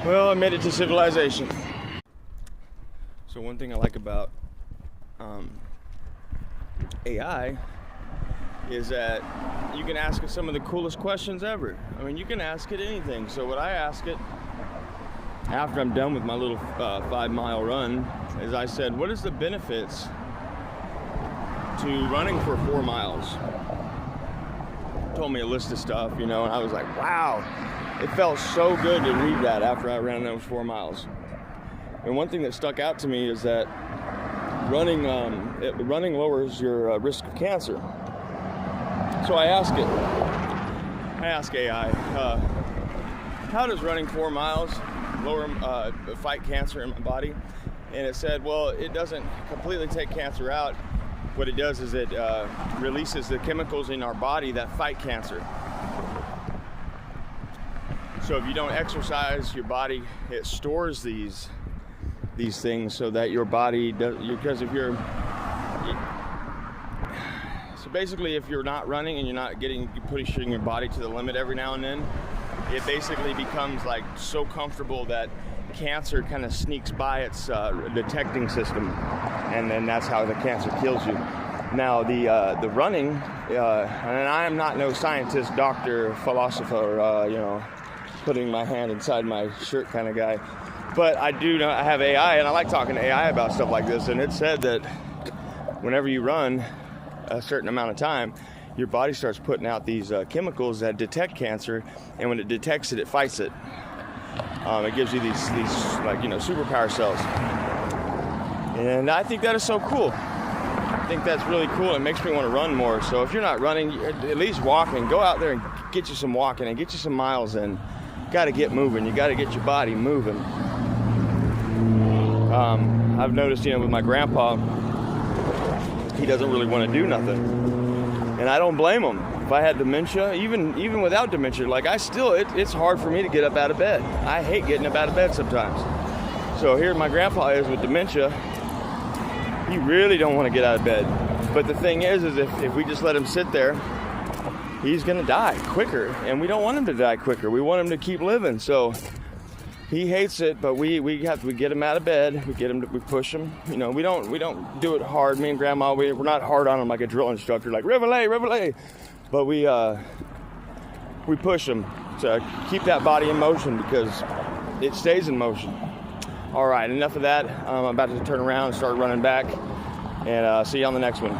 Well, I made it to civilization. So one thing I like about AI is that you can ask it some of the coolest questions ever. I mean, you can ask it anything. So what I ask it after I'm done with my little 5-mile run is I said, what is the benefits to running for 4 miles? Told me a list of stuff, and I was like, wow. It felt so good to read that after I ran those 4 miles. And one thing that stuck out to me is that running lowers your risk of cancer. So I ask AI, how does running 4 miles fight cancer in my body? And it said, well, it doesn't completely take cancer out. What it does is it releases the chemicals in our body that fight cancer. So if you don't exercise, your body, it stores these things so that your body does, because so basically if you're not running and you're not pushing your body to the limit every now and then, it basically becomes like so comfortable that cancer kind of sneaks by its detecting system, and then that's how the cancer kills you. Now the running, and I am not no scientist, doctor, philosopher, putting my hand inside my shirt kind of guy. But I do know I have AI, and I like talking to AI about stuff like this. And it said that whenever you run a certain amount of time, your body starts putting out these chemicals that detect cancer, and when it detects it, it fights it. It gives you these superpower cells. And I think that is so cool. I think that's really cool. It makes me want to run more. So if you're not running, at least walking, go out there and get you some walking and get you some miles in. Got to get moving. You got to get your body moving. I've noticed, with my grandpa, he doesn't really want to do nothing, and I don't blame him. If I had dementia, even without dementia, it's hard for me to get up out of bed. I hate getting up out of bed sometimes. So here my grandpa is with dementia. He really don't want to get out of bed. But the thing is if we just let him sit there, he's going to die quicker, and we don't want him to die quicker. We want him to keep living. So he hates it, but we get him out of bed. We push him. We don't do it hard. Me and Grandma, we're not hard on him like a drill instructor, like reveille. But we push him to keep that body in motion because it stays in motion. All right, enough of that. I'm about to turn around and start running back, and see you on the next one.